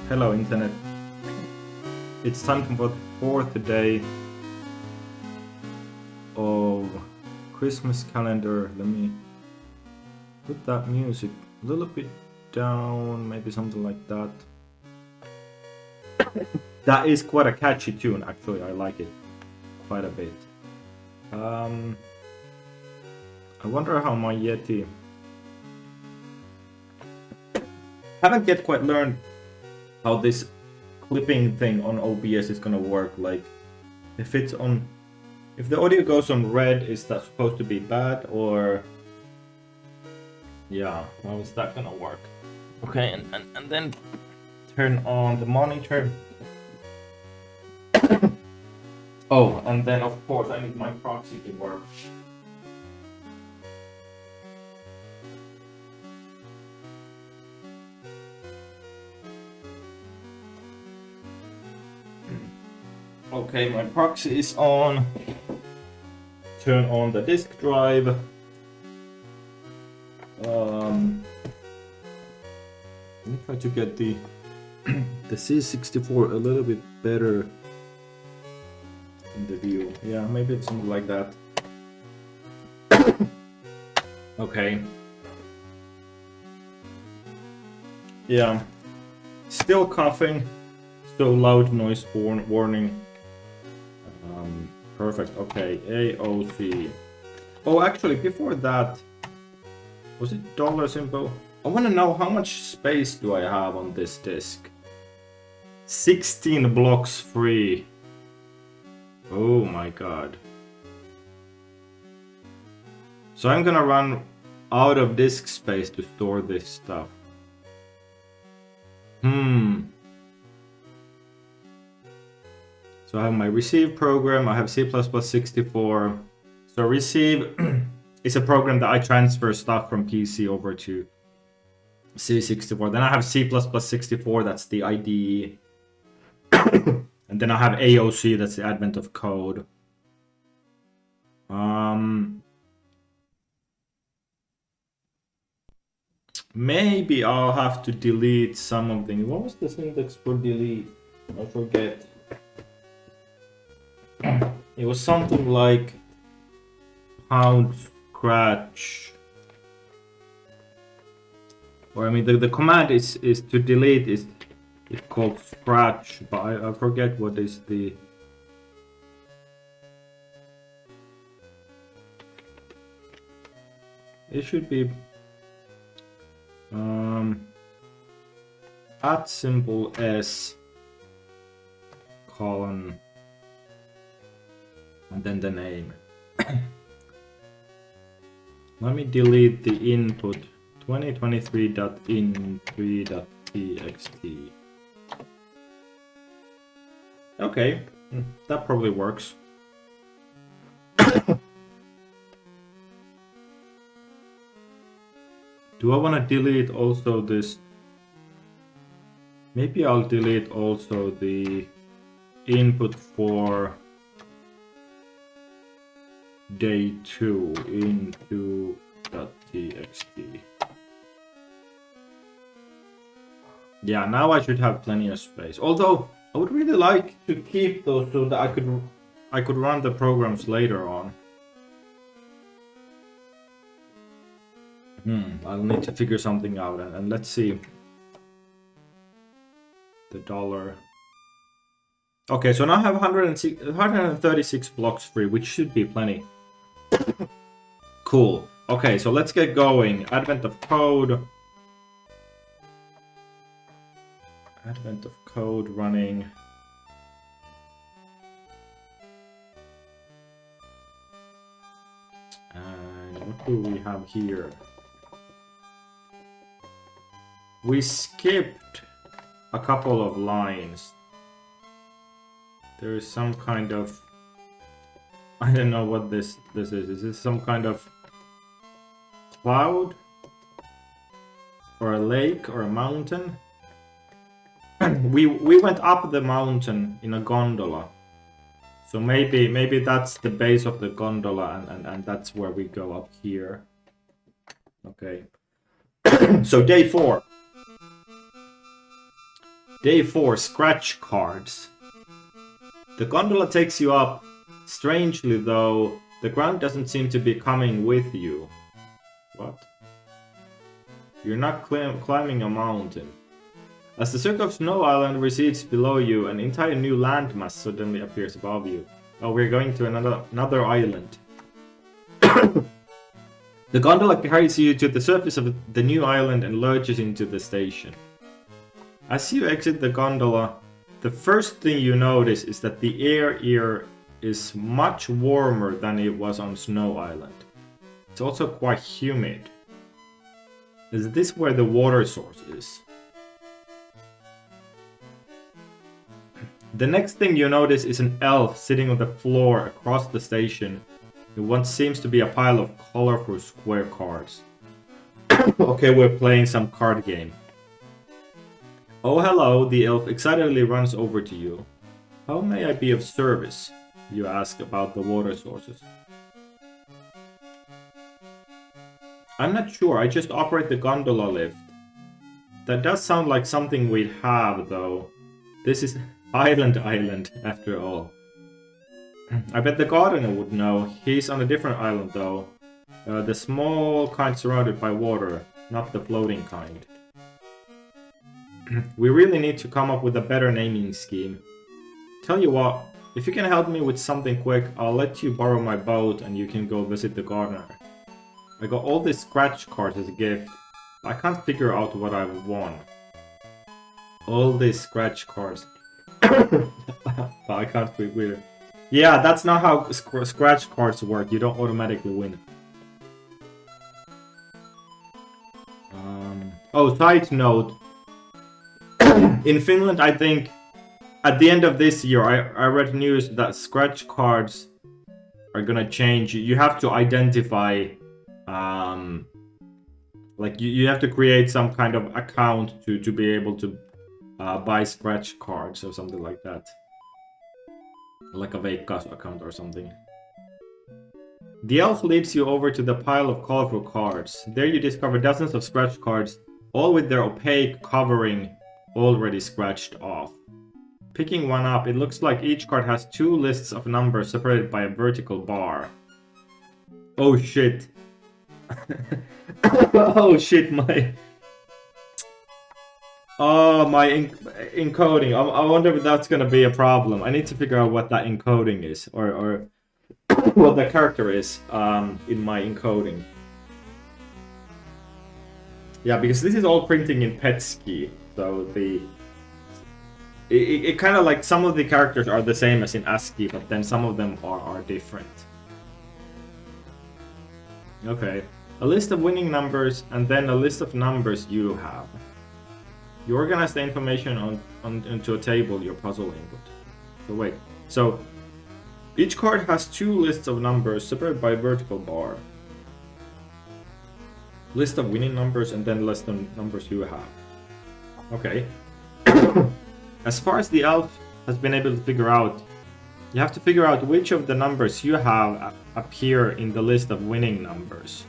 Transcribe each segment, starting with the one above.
Hello, Internet. It's time for the fourth day of Christmas calendar. Let me put that music a little bit down, maybe something like that. That is quite a catchy tune, actually. I like it quite a bit. I wonder how my Yeti... Haven't yet quite learned how this clipping thing on OBS is gonna work. Like, if it's on... If the audio goes on red, is that supposed to be bad, or... Yeah, how is that gonna work? Okay, and then turn on the monitor. Oh, and then of course I need my proxy to work. Okay, my proxy is on. Turn on the disk drive. Let me try to get the the C64 a little bit better in the view. Yeah, maybe it's something like that. Okay. Yeah. Still coughing. So loud noise warning. Perfect. Okay. AOC. Oh, actually, before that, was it dollar symbol? I want to know how much space do I have on this disk. 16 blocks free. Oh my god. So I'm gonna run out of disk space to store this stuff. So I have my receive program, I have C++64. So receive is a program that I transfer stuff from PC over to C64. Then I have C++64, that's the IDE. And then I have AOC, that's the advent of code. Maybe I'll have to delete some of them. What was the syntax for delete? I forget. It was something like pound scratch. Or I mean the command is to delete is called scratch, but I forget what is the... It should be at symbol S colon and then the name. Let me delete the input 2023.in3.txt. Okay, that probably works. Do I want to delete also this? Maybe I'll delete also the input for day 2 into .txt. Yeah, now I should have plenty of space. Although I would really like to keep those so that I could run the programs later on. I'll need to figure something out, and let's see. The dollar. Okay, so now I have 136 blocks free, which should be plenty. Cool. Okay, so let's get going. Advent of code. Advent of code running. And what do we have here? We skipped a couple of lines. There is some kind of... I don't know what this is. Is this some kind of cloud? Or a lake or a mountain? we went up the mountain in a gondola. So maybe that's the base of the gondola and that's where we go up here. Okay. So day 4. Day 4, scratch cards. The gondola takes you up. Strangely though, the ground doesn't seem to be coming with you. What? You're not climbing a mountain. As the circle of Snow Island recedes below you, an entire new landmass suddenly appears above you. Oh, we're going to another island. The gondola carries you to the surface of the new island and lurches into the station. As you exit the gondola, the first thing you notice is that the air here is much warmer than it was on Snow Island. It's also quite humid. Is this where the water source is? The next thing you notice is an elf sitting on the floor across the station in what seems to be a pile of colorful square cards. Okay, we're playing some card game. Oh hello, the elf excitedly runs over to you. How may I be of service? You ask about the water sources. I'm not sure, I just operate the gondola lift. That does sound like something we'd have, though. This is Island after all. I bet the gardener would know. He's on a different island, though. The small kind surrounded by water, not the floating kind. We really need to come up with a better naming scheme. Tell you what, if you can help me with something quick, I'll let you borrow my boat and you can go visit the gardener. I got all these scratch cards as a gift. I can't figure out what I won. All these scratch cards. I can't figure. Yeah, that's not how scratch cards work. You don't automatically win. Oh, side note. In Finland, I think at the end of this year, I read news that scratch cards are gonna change. You have to identify, like you have to create some kind of account to be able to buy scratch cards or something like that. Like a Veikkaus account or something. The elf leads you over to the pile of colorful cards. There you discover dozens of scratch cards, all with their opaque covering already scratched off. Picking one up, it looks like each card has two lists of numbers separated by a vertical bar. Oh shit. Oh shit, my encoding. I wonder if that's gonna be a problem. I need to figure out what that encoding is, or what the character is in my encoding. Yeah, because this is all printing in PETSCII, so it kind of like some of the characters are the same as in ASCII, but then some of them are different. Okay, a list of winning numbers and then a list of numbers you have. You organize the information into a table, your puzzle input. So wait, so each card has two lists of numbers separated by a vertical bar. List of winning numbers and then list of numbers you have. Okay. As far as the elf has been able to figure out, you have to figure out which of the numbers you have appear in the list of winning numbers.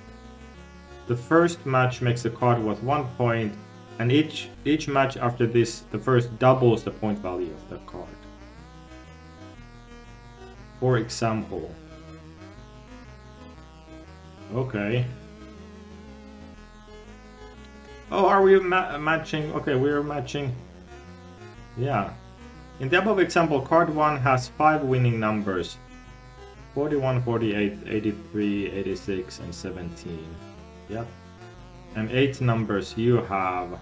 The first match makes a card worth 1 point, and each match after this, the first doubles the point value of that card. For example. Okay. Oh, are we matching? Okay, we're matching. Yeah. In the above example, card 1 has 5 winning numbers. 41, 48, 83, 86, and 17. Yep. And 8 numbers you have.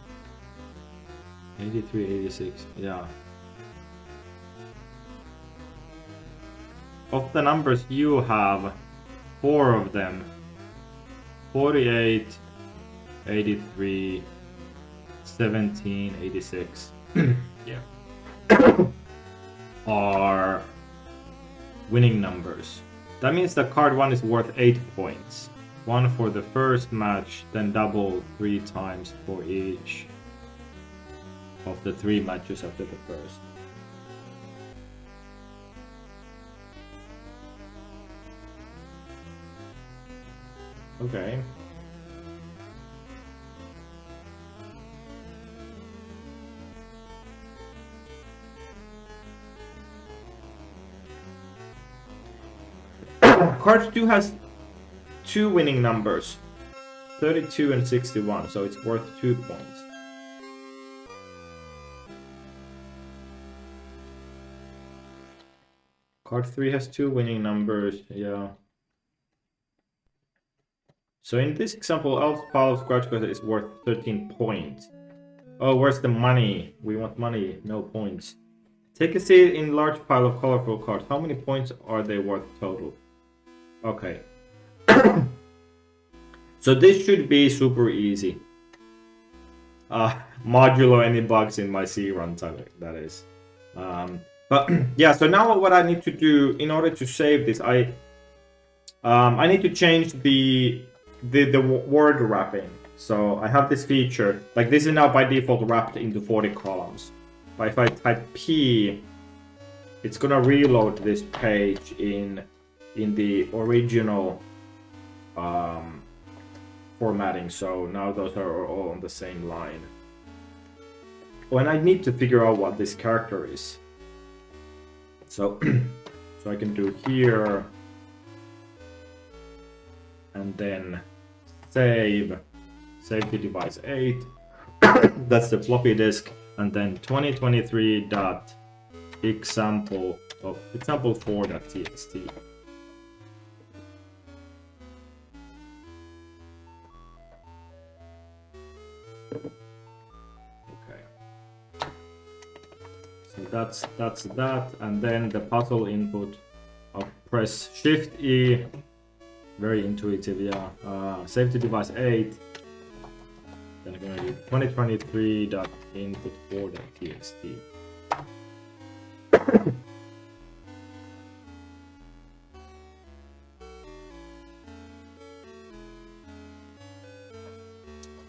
83, 86, yeah. Of the numbers you have, 4 of them, 48, 83, 17, 86, yeah, are winning numbers. That means that card 1 is worth 8 points. 1 for the first match, then double 3 times for each of the 3 matches after the first. Okay. Card 2 has 2 winning numbers, 32 and 61, so it's worth 2 points. Card 3 has 2 winning numbers, yeah. So in this example, Alp's pile of scratch cards is worth 13 points. Oh, where's the money? We want money, no points. Take a seat in large pile of colorful cards. How many points are they worth total? Okay. So this should be super easy. Modulo any bugs in my C runtime, that is. But yeah, so now what I need to do in order to save this, I need to change the word wrapping. So I have this feature, like this is now by default wrapped into 40 columns. But if I type P, it's gonna reload this page in the original formatting. So now those are all on the same line. Oh, and I need to figure out what this character is. So, so I can do here, and then save to device 8. That's the floppy disk, and then 2023.example4.txt. That's that, and then the puzzle input. I'll press Shift E. Very intuitive, yeah. Save to device 8. Then I'm gonna do 2023.input4.txt.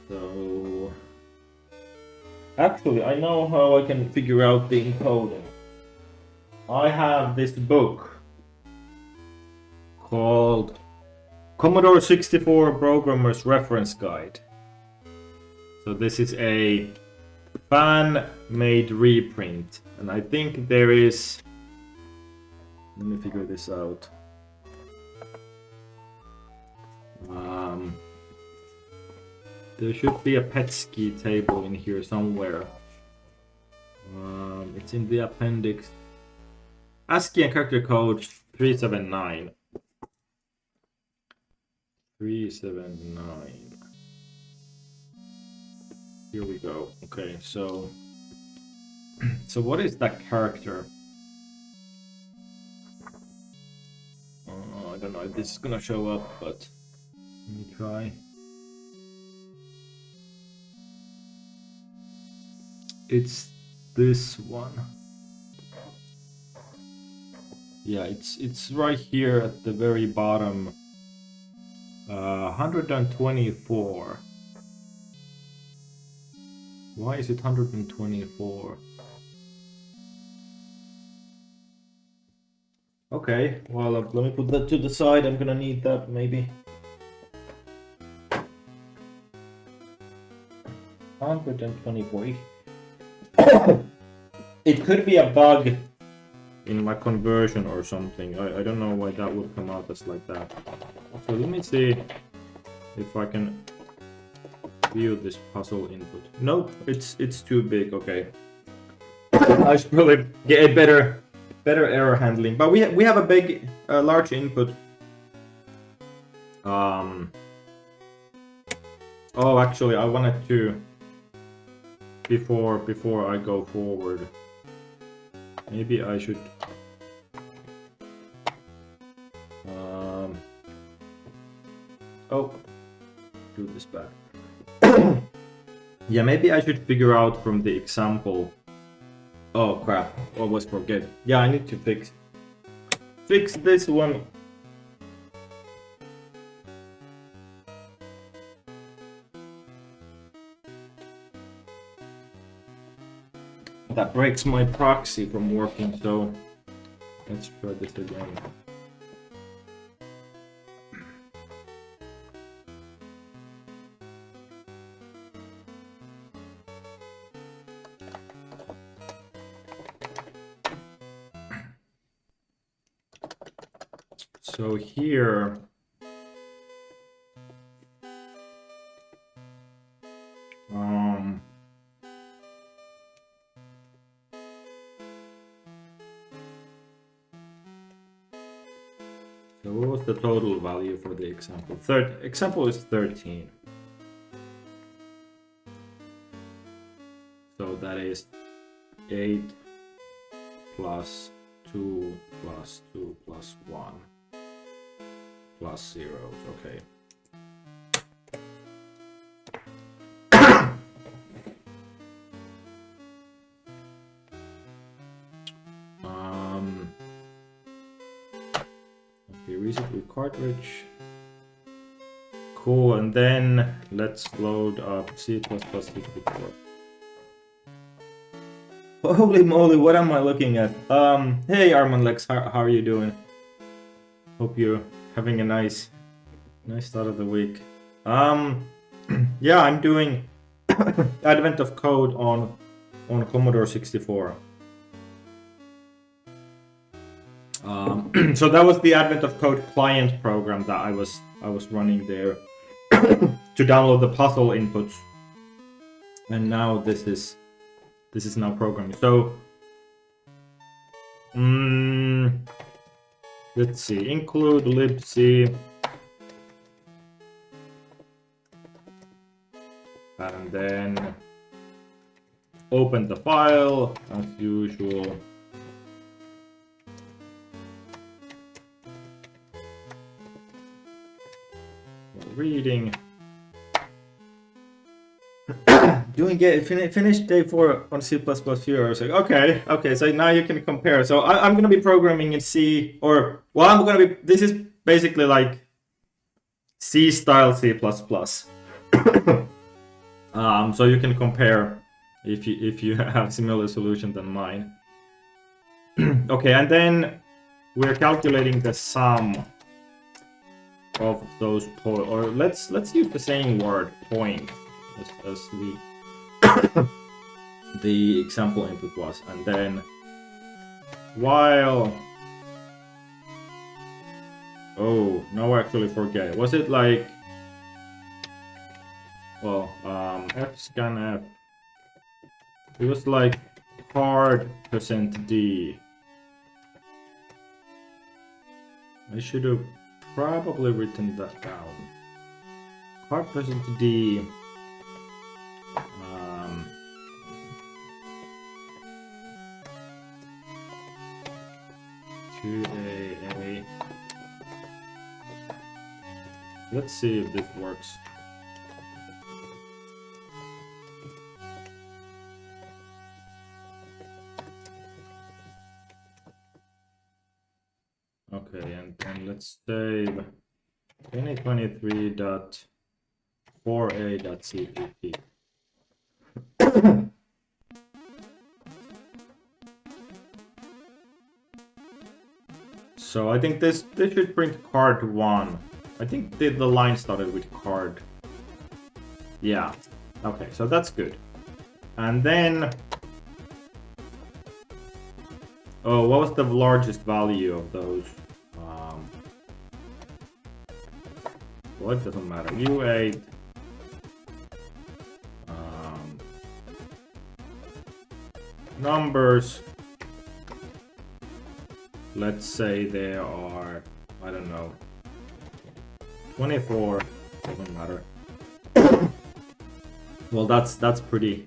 So actually, I know how I can figure out the encoding. I have this book called Commodore 64 Programmer's Reference Guide. So this is a fan-made reprint, and I think there is... Let me figure this out. There should be a PETSCII table in here somewhere. It's in the appendix. ASCII and character code 379. 379. Here we go. Okay, so what is that character? I don't know if this is gonna show up, but let me try. It's this one. Yeah, it's right here at the very bottom. 124. Why is it 124? Okay, well, let me put that to the side. I'm gonna need that maybe. 124. It could be a bug in my conversion or something. I don't know why that would come out as like that. So let me see if I can view this puzzle input. Nope, it's too big. Okay, I should probably get a better error handling. But we have a big, large input. Oh, actually, I wanted to before I go forward. Maybe I should. Oh, do this back. Yeah, maybe I should figure out from the example. Oh crap! Always forget. Yeah, I need to fix this one. That breaks my proxy from working, so let's try this again. So here, so what was the total value for the example? Example is 13. So that is 8 plus 2 plus 2 plus 1 plus zeros. Okay. Okay, reset with cartridge. Cool, and then let's load up C++64. Holy moly, what am I looking at? Hey Armand Lex, how are you doing? Hope you're having a nice start of the week. Yeah, I'm doing Advent of Code on Commodore 64. So that was the Advent of Code client program that I was running there to download the puzzle inputs, and now this is now programming. So let's see, include libc, and then open the file as usual. Reading. Doing it. Finished day 4 on C++ here. I was like, okay. So now you can compare. So I'm gonna be programming in C, or well, I'm gonna be. This is basically like C style C++. So you can compare if you have similar solution than mine. Okay, and then we're calculating the sum of those or let's use the same word, point, as the example input was, and then while no, I actually forget. Was it like, well, f scan f, it was like card %d. I should have probably written that down. Card %d. 2a. Let's see if this works. Okay, and let's save 2023.4a.cpp. So I think this should print card 1. I think the line started with card. Yeah. Okay, so that's good. And then, what was the largest value of those? Well, it doesn't matter. U8. Numbers. Let's say there are, I don't know, 24. Doesn't matter. Well, that's pretty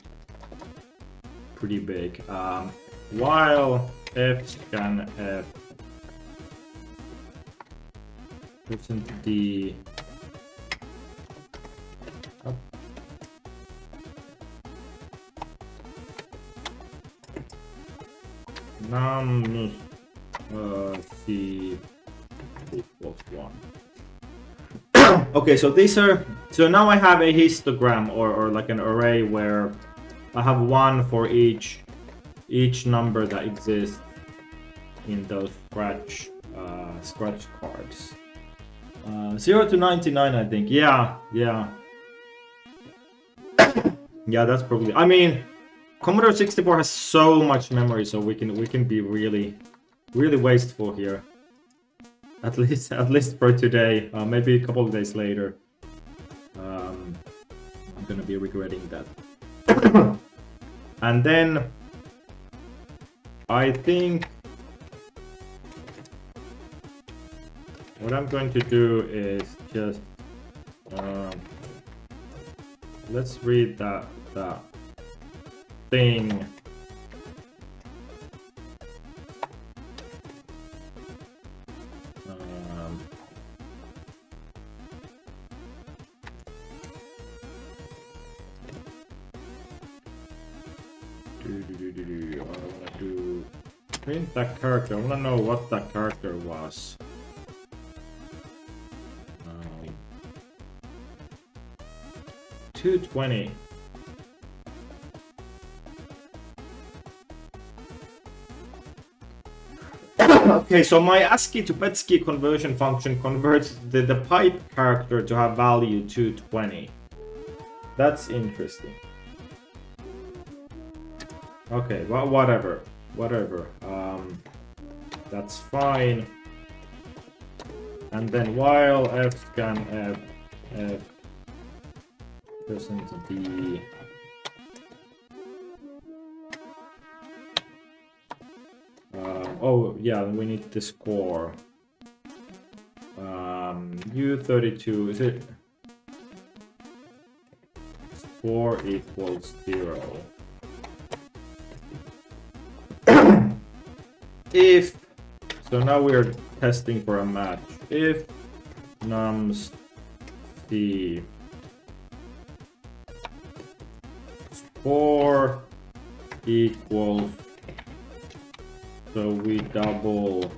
big. While f scan f %d num c equals 1. Okay, so these are, so now I have a histogram or like an array where I have 1 for each number that exists in those scratch cards. 0 to 99, I think. Yeah. Yeah, that's probably. I mean, Commodore 64 has so much memory, so we can be really wasteful here. At least for today. Maybe a couple of days later. I'm gonna be regretting that. And then I think what I'm going to do is just let's read that thing. I wanna do print that character. I wanna know what that character was. 220. Okay, so my ASCII to PETSCII conversion function converts the pipe character to have value 220. That's interesting. Okay, well, whatever. That's fine. And then while fscan f %d oh yeah, we need the score. U32, is it? Score equals 0. If so, now we're testing for a match. If nums the score equals, so we double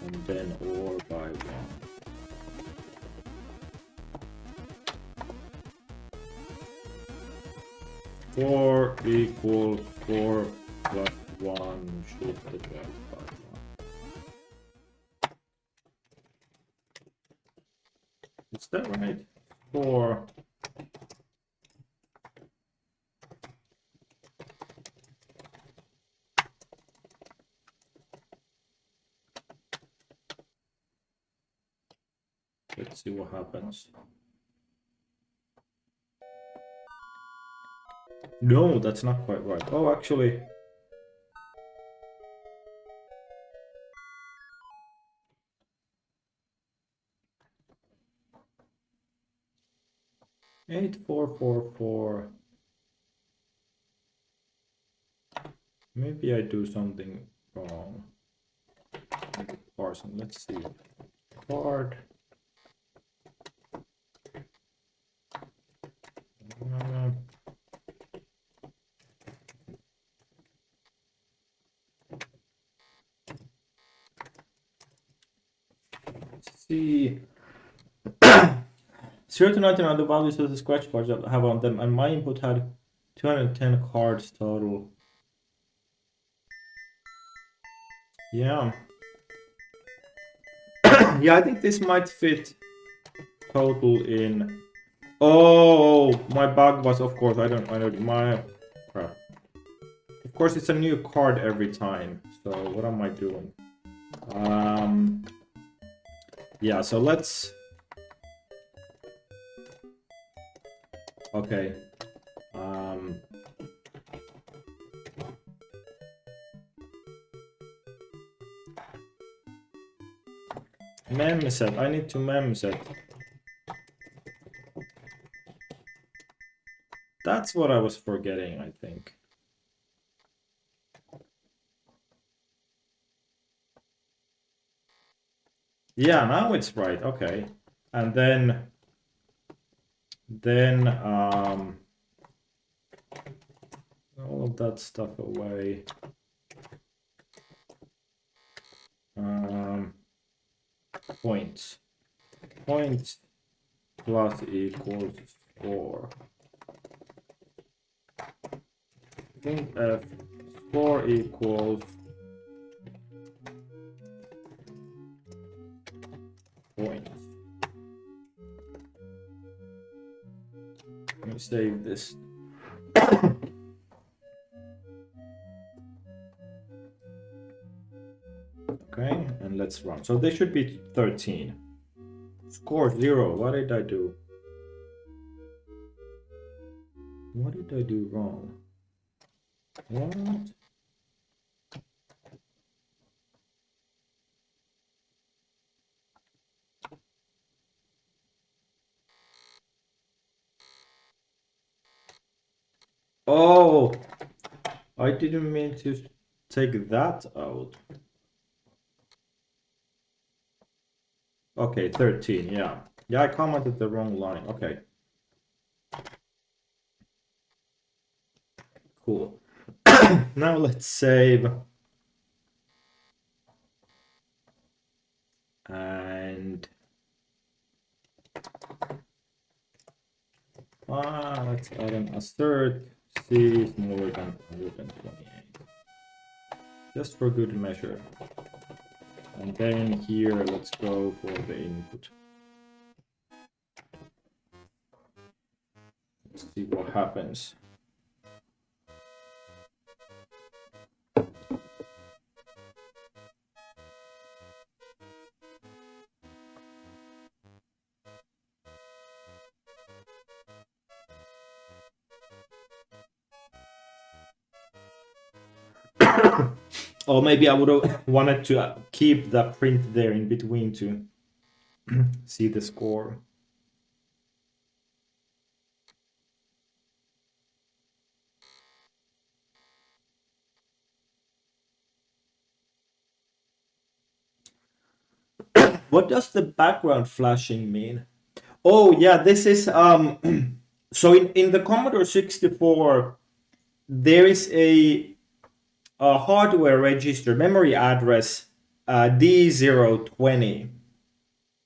and then or by 1. Score equals 4 plus 1 should divide by 1. Is that right? 4. Let's see what happens. No, that's not quite right. Oh, actually. Eight, 4, 4, 4. Maybe I do something wrong. Parson, let's see. Card. Let's see. 0 to 99 are the values of the scratch cards that I have on them, and my input had 210 cards total. Yeah. Yeah, I think this might fit total in. Oh, my bug was, of course, I don't my crap. Of course, it's a new card every time. So what am I doing? Yeah, so let's. Okay. Memset. I need to memset. That's what I was forgetting, I think. Yeah, now it's right. Okay. And then all of that stuff away. Points plus equals score. Think f score equals points. Let me save this. Okay. Okay, and let's run. So they should be 13. Score 0. What did I do? What did I do wrong? What? Oh, I didn't mean to take that out. Okay, 13, yeah. Yeah, I commented the wrong line. Okay. Cool. Now let's save. And let's add an assert. C is more than 128. Just for good measure. And then here, let's go for the input. Let's see what happens. Or maybe I would have wanted to keep that print there in between to see the score. What does the background flashing mean? Oh yeah, this is so in the Commodore 64 there is a hardware register memory address D020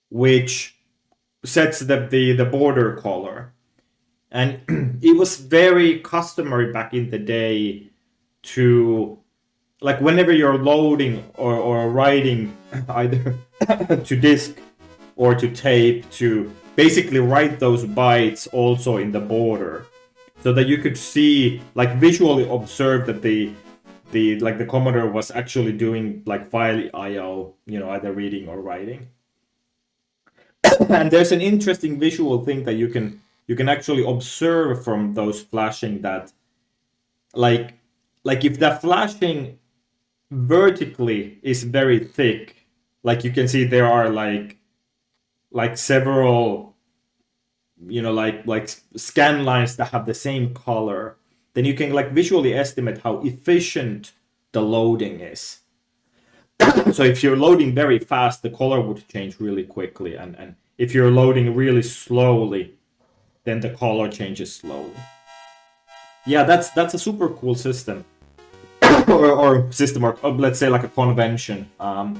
which sets the border color, and it was very customary back in the day to, like, whenever you're loading or writing either to disk or to tape, to basically write those bytes also in the border so that you could see, like, visually observe that the Commodore was actually doing like file IO, either reading or writing. And there's an interesting visual thing that you can actually observe from those flashing, that like if the flashing vertically is very thick, like you can see there are like several like scan lines that have the same color, then you can like visually estimate how efficient the loading is. So if you're loading very fast, the color would change really quickly, and if you're loading really slowly, then the color changes slowly. Yeah, that's a super cool system. or system, or let's say like a convention. And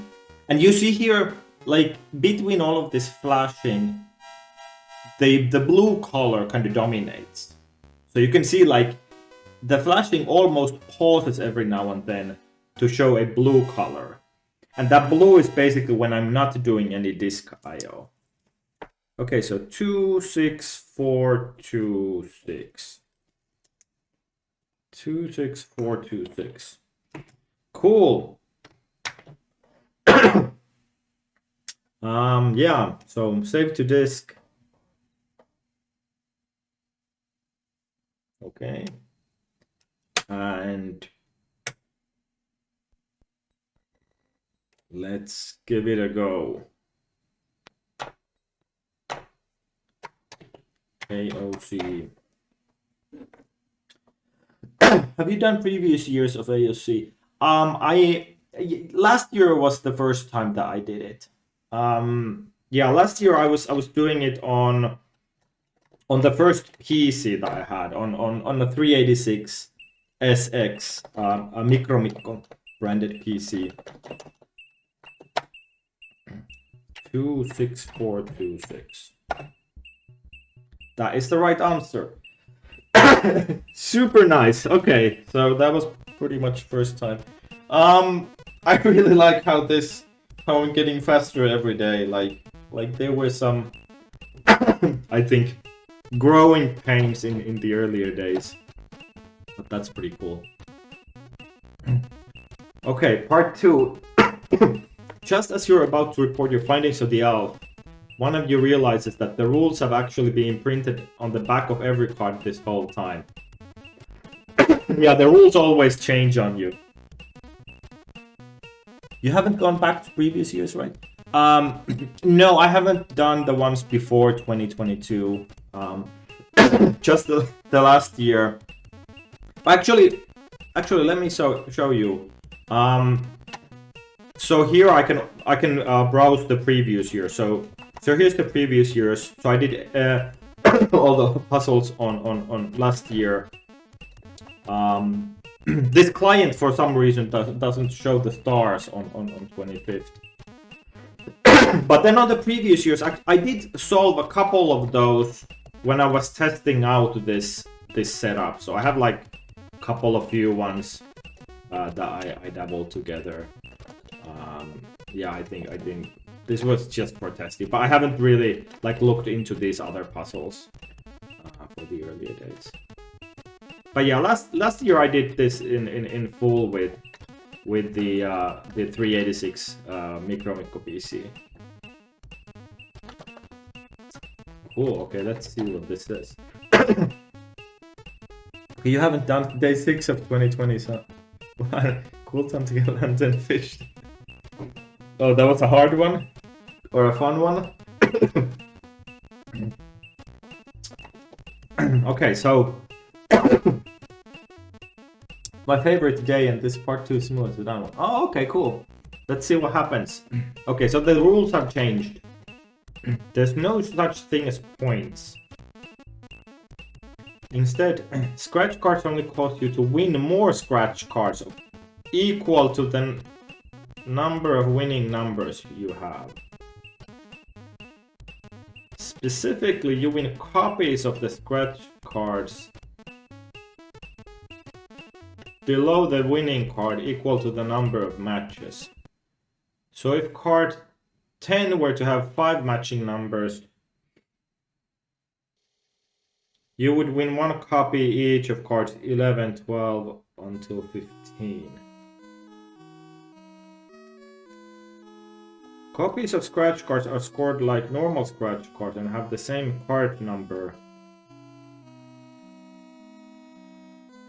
you see here, like, between all of this flashing, the blue color kind of dominates. So you can see like the flashing almost pauses every now and then to show a blue color. And that blue is basically when I'm not doing any disk IO. Okay, so 26426. 26426. Cool. Yeah, so save to disk. Okay. And let's give it a go. AOC. Have you done previous years of AOC? Last year was the first time that I did it. Yeah, last year I was doing it on the first PC that I had on the 386 SX, a Micro branded PC. 26426. That is the right answer. Super nice. Okay, so that was pretty much first time. I really like how I'm getting faster every day. Like there were some, I think, growing pains in the earlier days, but that's pretty cool. Okay, part 2. Just as you're about to report your findings to the elf, one of you realizes that the rules have actually been printed on the back of every card this whole time. Yeah, the rules always change on you. You haven't gone back to previous years, right? No, I haven't done the ones before 2022. Just the last year. Actually, let me show you. So here I can browse the previous year. So here's the previous years. So I did all the puzzles on last year. This client for some reason doesn't show the stars on 25th. But then on the previous years, I did solve a couple of those when I was testing out this setup. So I have like a couple of few ones that I dabbled together. Yeah, I think this was just for testing, but I haven't really like looked into these other puzzles for the earlier days. But yeah, last year I did this in full with the 386 Micro PC. Cool. Okay, let's see what this says. You haven't done day 6 of 2020, so cool time to get London fished. Oh, that was a hard one? Or a fun one? Okay, so my favorite day, and this part 2 smooth to download. Oh, okay, cool. Let's see what happens. Okay, so the rules have changed. There's no such thing as points. Instead, scratch cards only cause you to win more scratch cards equal to the number of winning numbers you have. Specifically, you win copies of the scratch cards below the winning card equal to the number of matches. So if card 10 were to have 5 matching numbers, you would win 1 copy each of cards 11, 12 until 15. Copies of scratch cards are scored like normal scratch cards and have the same card number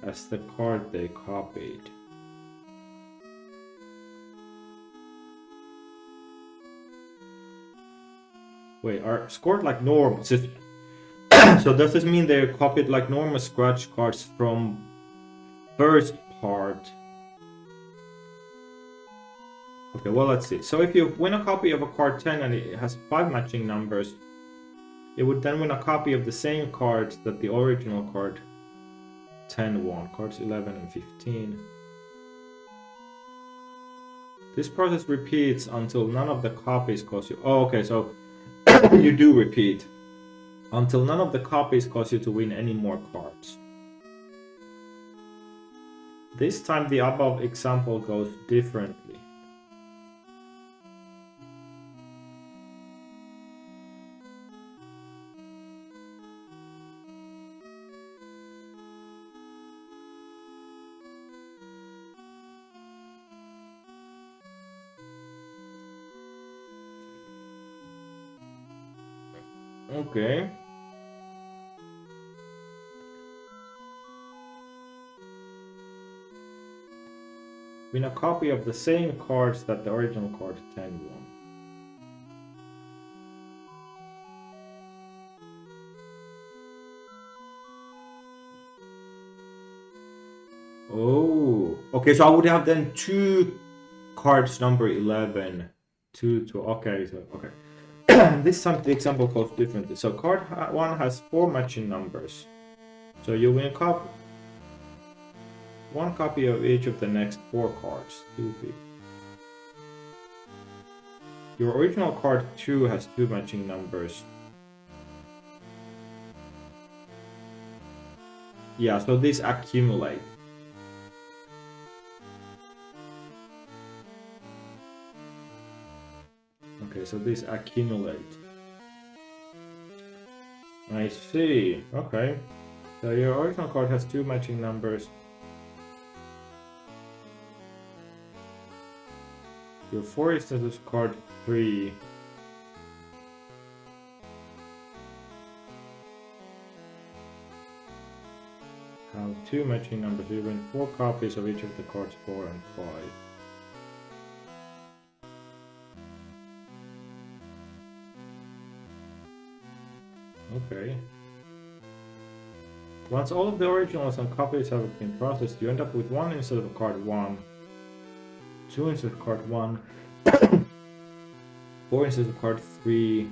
as the card they copied. Wait, are scored like normal? So does this mean they copied like normal scratch cards from first part? Okay, well, let's see. So if you win a copy of a card 10 and it has 5 matching numbers, it would then win a copy of the same card that the original card 10 won, cards 11 and 15. This process repeats until none of the copies cause you... Oh, okay, so you do repeat. Until none of the copies cause you to win any more cards. This time the above example goes differently. Okay. Win a copy of the same cards that the original card 10 won. Oh, okay, so I would have then 2 cards number 11. 2, okay, so, okay. This time the example goes differently. So card 1 has 4 matching numbers. So you win a 1 copy of each of the next 4 cards. 2p. Your original card 2 has 2 matching numbers. Yeah, so these accumulate. Okay, so these accumulate. I see. Okay. So your original card has 2 matching numbers. Your 4 instances of card 3. Have 2 matching numbers. You win 4 copies of each of the cards 4 and 5. Okay. Once all of the originals and copies have been processed, you end up with 1 instead of card 1, 2 instead of card 1, 4 instead of card 3.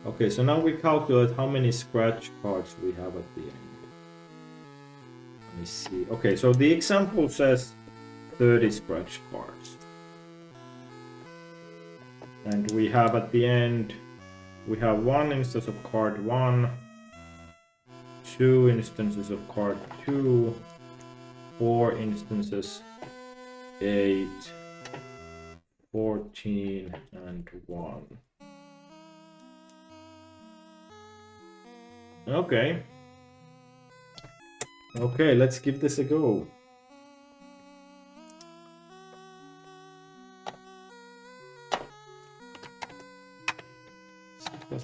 Okay, so now we calculate how many scratch cards we have at the end. Let me see. Okay, so the example says 30 scratch cards. And we have at the end, we have 1 instance of card 1, 2 instances of card 2, 4 instances, 8, 14, and 1. Okay. Okay, let's give this a go.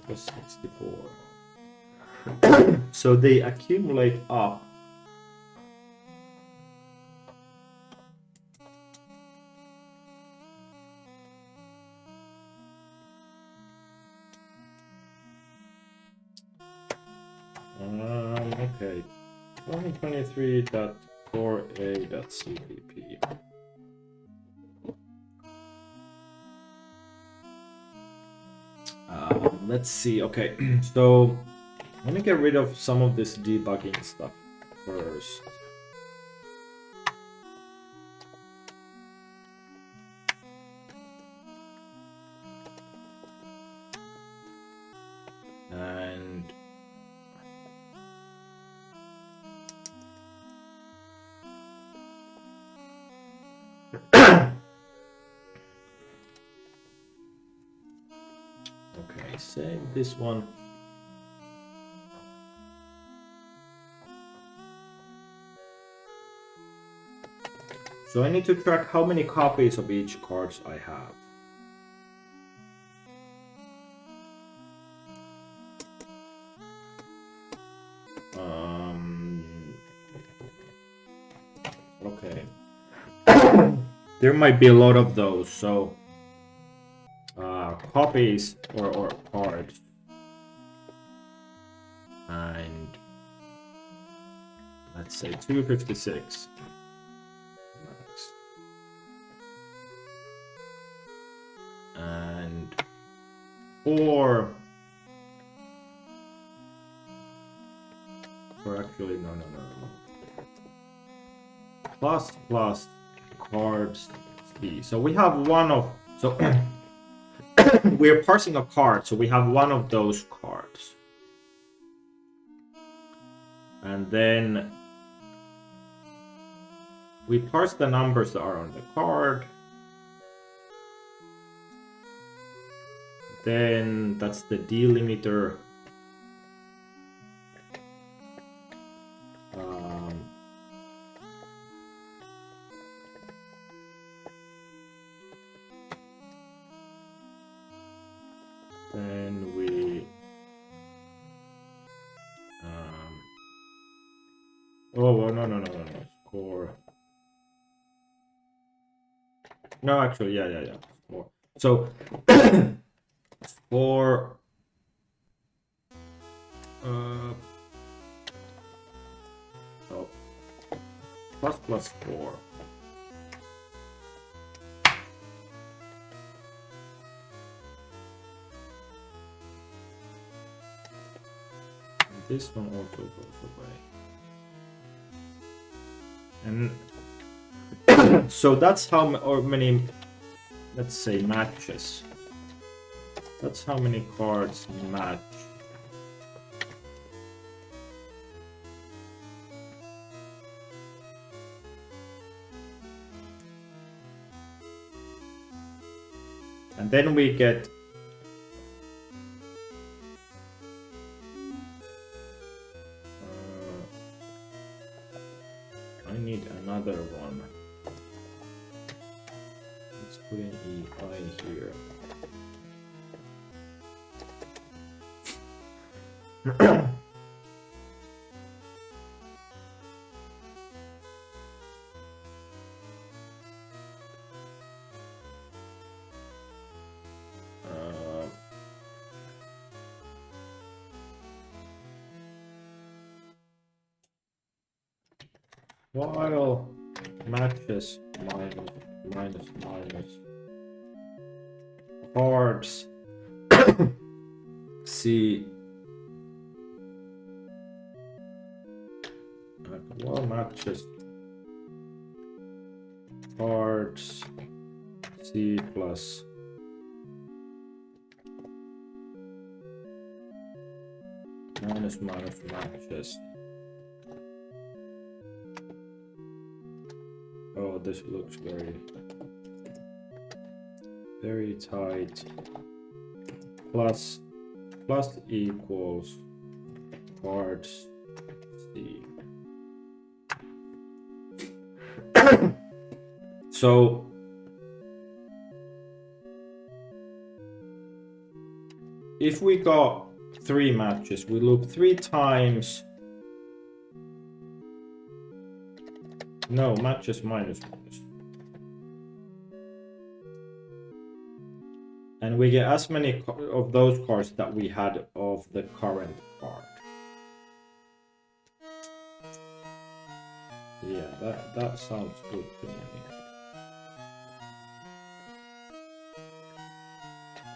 Plus 64. So they accumulate up. Okay. 123.4a.cpp. Let's see. Okay, so let me get rid of some of this debugging stuff first. And okay, save this one. So I need to track how many copies of each cards I have. Okay. There might be a lot of those, so copies or cards, and let's say 256 max, and 4, or actually no, plus cards C. So we have one of, so we're parsing a card, so we have one of those cards. And then we parse the numbers that are on the card. Then that's the delimiter. Then we oh no score. No, actually, yeah. Score. So score so plus 4. This one also goes away. And so that's how many, let's say, matches. That's how many cards match. And then we get I need another one. Let's put in EI here. While matches minus cards C while matches cards C plus minus matches. Oh, this looks very tight. Plus equals cards C. So if we got 3 matches, we loop 3 times. No, matches minus. And we get as many of those cards that we had of the current card. Yeah, that sounds good to me.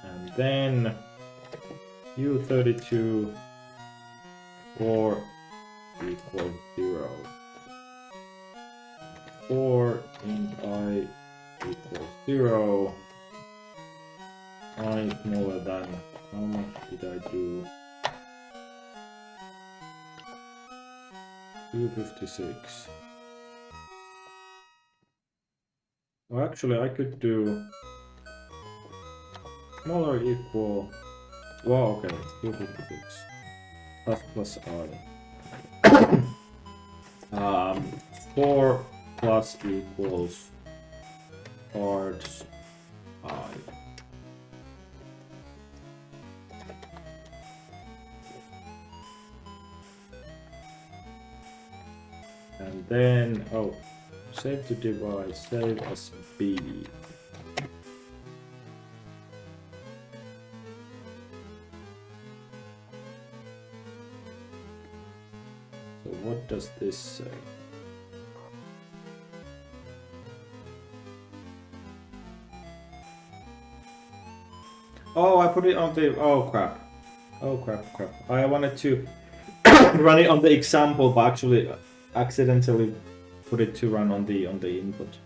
And then U32 4 equals 0. 4 int I equals 0. I smaller than, how much did I do? 256. Well, actually I could do smaller equal, well, okay, 256 plus I. 4 plus equals cards I. And then, oh, save to divide, save as B. So what does this say? Oh, I put it on the, oh crap. Oh crap. I wanted to run it on the example, but actually accidentally put it to run on the input.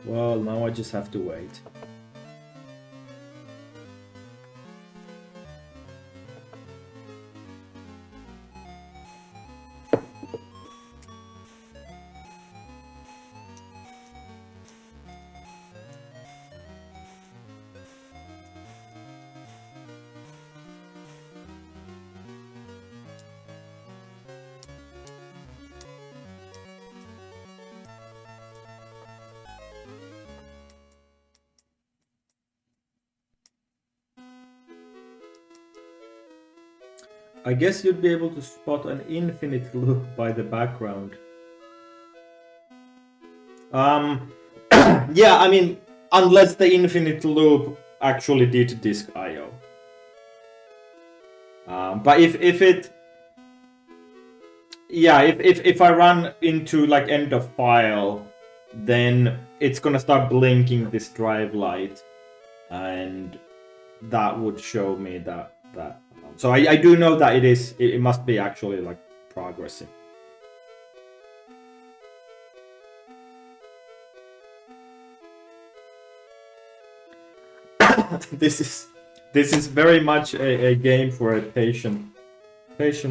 Well, now I just have to wait. I guess you'd be able to spot an infinite loop by the background. Yeah, I mean, unless the infinite loop actually did disk IO. But if it, yeah, if I run into like end of file, then it's gonna start blinking this drive light, and that would show me that. So I do know that it must be actually like progressing. This is very much a game for a patient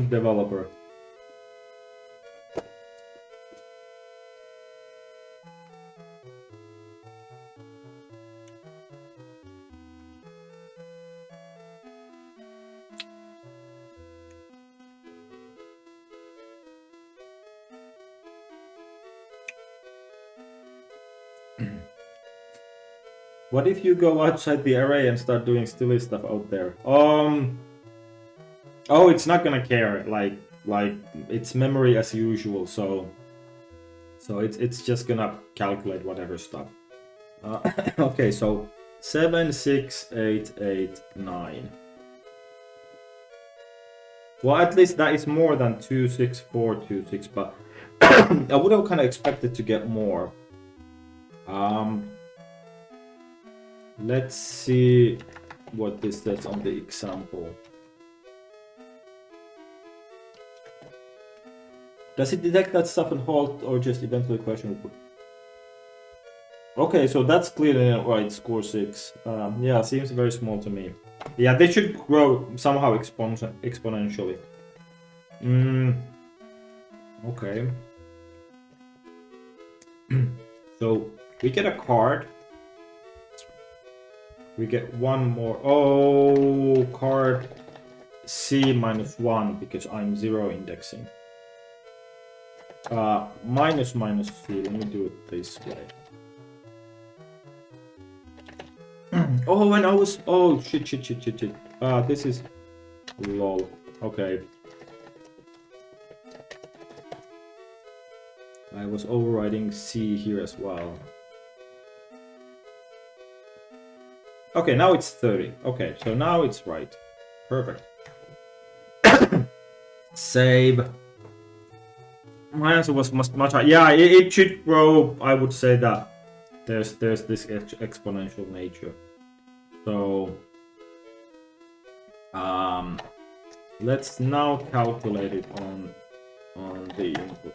developer. What if you go outside the array and start doing silly stuff out there? Oh, it's not gonna care. Like it's memory as usual. So it's just gonna calculate whatever stuff. Okay, so 7, 6, 8, 8, 9. Well, at least that is more than 2, 6, 4, 2, 6, but I would have kind of expected to get more. Let's see what this says on the example. Does it detect that stuff and halt, or just eventually question? Okay, so that's clearly right. Score 6. Yeah, seems very small to me. Yeah, they should grow somehow exponentially. Okay. So we get a card. We get one more. Oh, card C -1 because I'm 0 indexing. Minus C. Let me do it this way. Oh, and I was. Oh, shit. This is. Lol. Okay. I was overriding C here as well. Okay, now it's 30. Okay, so now it's right. Perfect. Save. My answer was much higher. Yeah, it should grow. I would say that there's this exponential nature. So let's now calculate it on the input.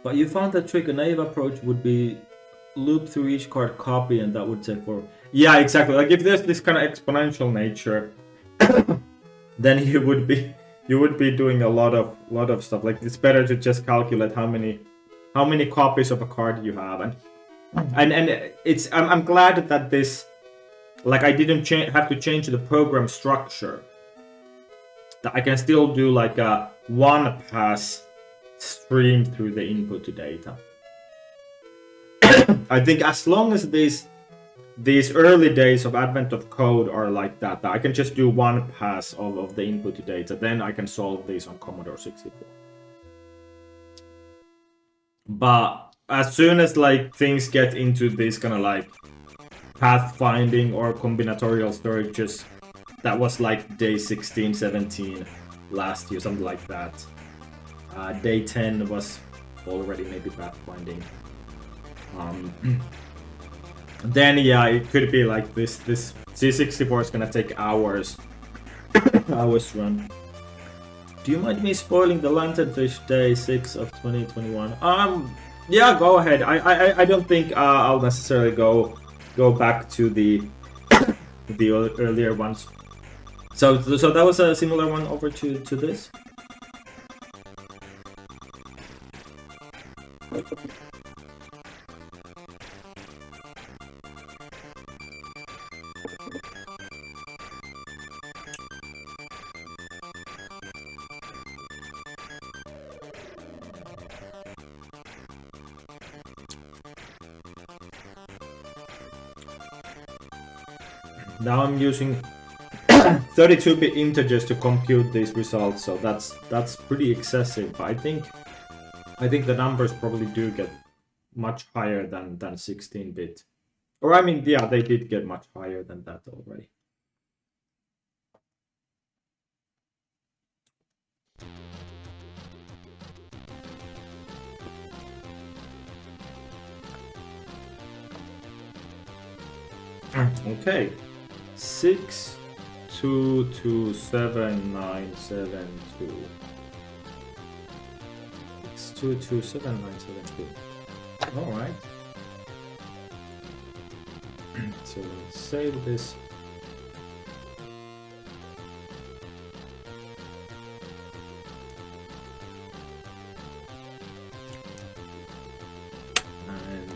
But you found that trick. A naive approach would be loop through each card copy, and that would take for. Yeah, exactly. Like if there's this kind of exponential nature, then you would be doing a lot of stuff. Like it's better to just calculate how many copies of a card you have, and it's I'm glad that this, like I didn't have to change the program structure. That I can still do like a one pass stream through the input to data. I think as long as these early days of advent of code are like that I can just do one pass of the input to data, then I can solve these on Commodore 64. But as soon as like things get into this kind of like pathfinding or combinatorial storages, that was like day 16, 17 last year, something like that. Day 10 was already maybe pathfinding. Then yeah, it could be like this C64 is gonna take hours to run. Do you mind me spoiling the Lanternfish Day 6 of 2021? Yeah, go ahead. I don't think I'll necessarily go back to the earlier ones. So that was a similar one over to this. Now I'm using 32-bit integers to compute these results, so that's pretty excessive. But I think the numbers probably do get much higher than 16-bit. Or I mean, yeah, they did get much higher than that already. Okay. 6, 2, 2, 7, 9, 7, 2. 6, 2, 2, 7, 9, 7, 2. Alright. So let's save this. And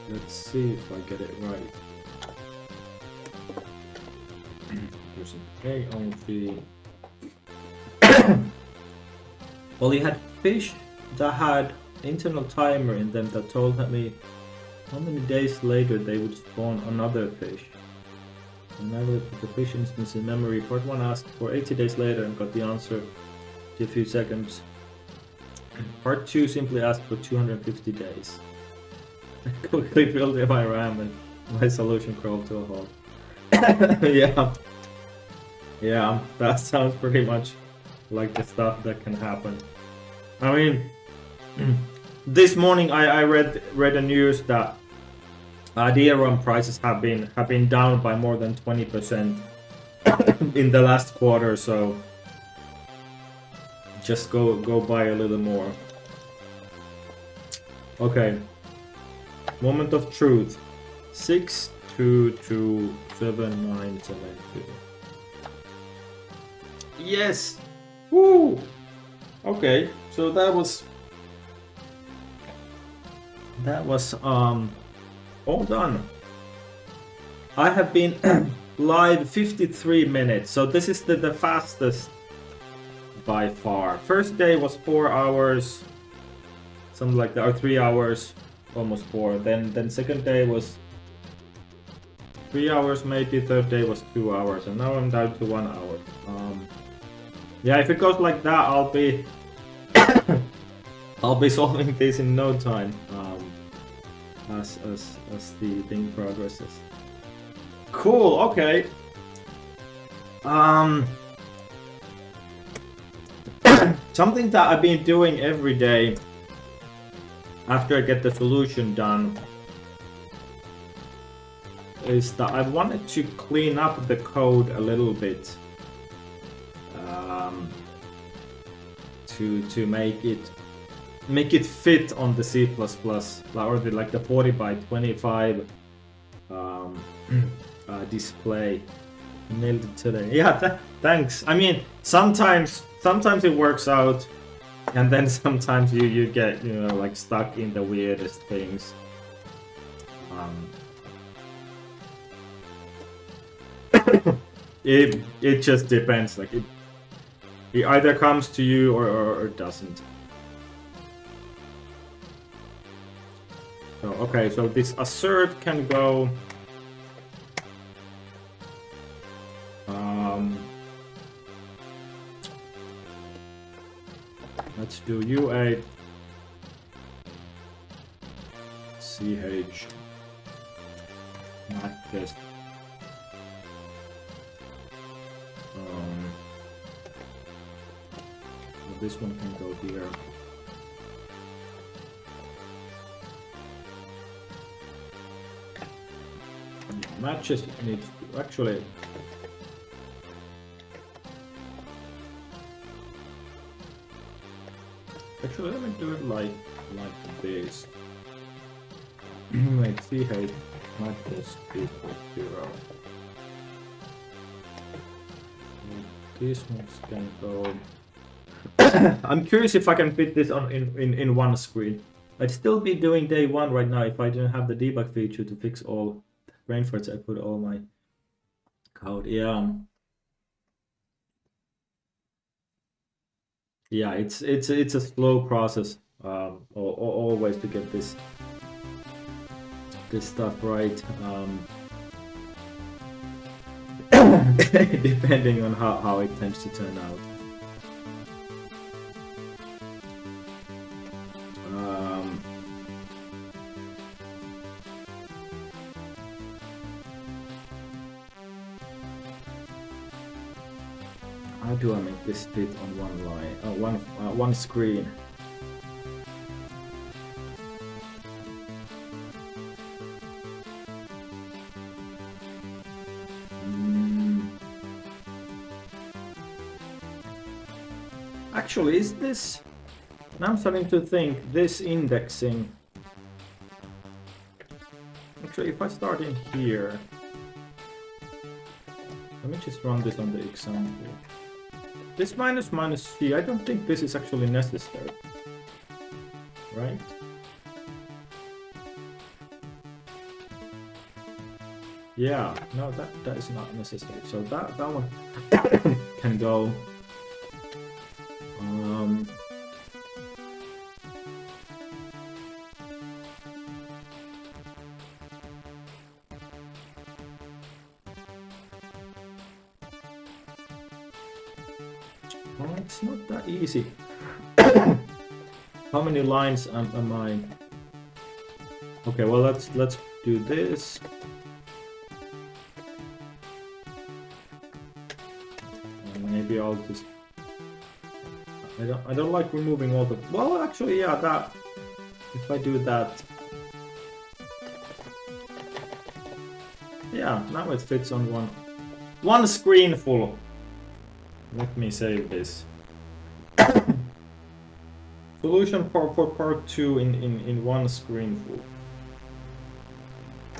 let's see if I get it right. There's an A on the Well, you had fish that had internal timer in them that told me how many days later they would spawn another fish. When I put the fish instance in memory, part 1 asked for 80 days later and got the answer in a few seconds. Part 2 simply asked for 250 days. I quickly filled my RAM and my solution crawled to a halt. Yeah, that sounds pretty much like the stuff that can happen. I mean, this morning I read the news that DRAM prices have been down by more than 20% in the last quarter, so just go buy a little more. Okay. Moment of truth. 6227972. Yes! Woo! Okay, so that was all done. I have been live 53 minutes, so this is the fastest by far. First day was 4 hours, something like that, or 3 hours, almost 4. Then second day was 3 hours maybe, third day was 2 hours, and now I'm down to 1 hour. Yeah, if it goes like that, I'll be I'll be solving this in no time. As the thing progresses. Cool. Okay. Something that I've been doing every day after I get the solution done is that I wanted to clean up the code a little bit to make it fit on the C++ or the 40 by 25 display. Nailed it today. Yeah, thanks. I mean, sometimes it works out, and then sometimes you get like stuck in the weirdest things. It just depends. Like it either comes to you or doesn't. So, okay, so this assert can go. Let's do U8 CH not just this one can go here. Matches needs to actually let me do it like this. Wait, CH matches equal 0. These ones can go. I'm curious if I can fit this on in one screen. I'd still be doing day 1 right now if I didn't have the debug feature to fix all brain farts. I put all my code. Yeah, it's a slow process always to get this stuff right. Depending on how it tends to turn out. How do I make this fit on one line? One screen. Actually, is this? I'm starting to think this indexing. Actually, if I start in here, let me just run this on the example. This minus C, I don't think this is actually necessary, right? Yeah, no, that is not necessary. So that one can go. Well, it's not that easy. How many lines am I? Okay, well let's do this. And maybe I'll just. I don't like removing all the. Well, actually, yeah, that. If I do that. Yeah, now it fits on one screen full. Let me save this. Solution for part 2 in one screen full.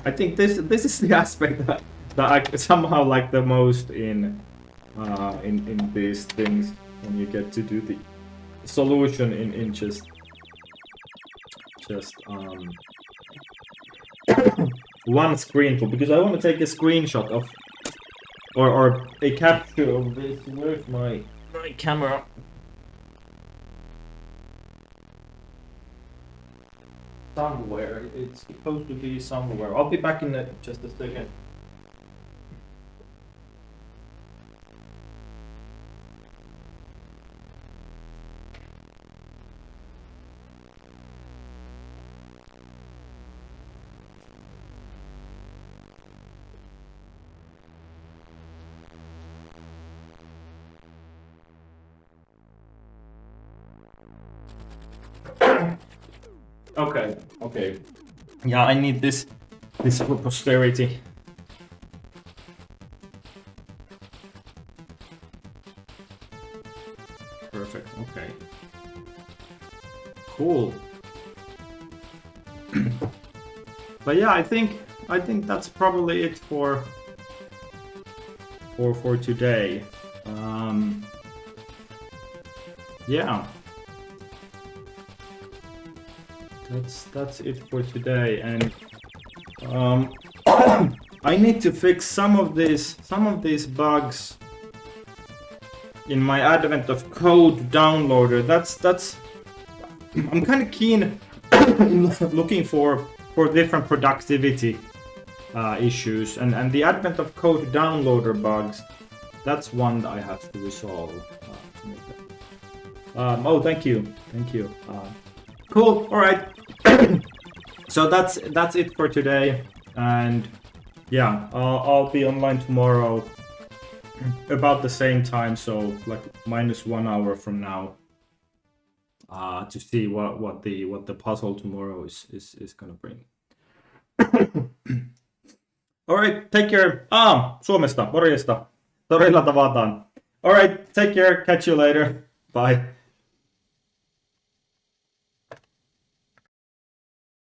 I think this is the aspect that I somehow like the most in these things, when you get to do the solution in just one screen full, because I want to take a screenshot of or a capture of this. Where's my camera? Somewhere. It's supposed to be somewhere. I'll be back in just a second. Okay. Yeah, I need this for posterity. Perfect. Okay. Cool. But yeah, I think that's probably it for today. Yeah. That's it for today, and I need to fix some of these bugs in my Advent of Code downloader. That's I'm kind of keen looking for different productivity issues, and the Advent of Code downloader bugs. That's one that I have to resolve. Oh, thank you. Cool. All right. So that's it for today, and yeah, I'll be online tomorrow about the same time, so like -1 hour from now, to see what the puzzle tomorrow is gonna bring. All right, take care. Suomesta, morjesta. Torilla tavataan. All right, take care. Catch you later. Bye.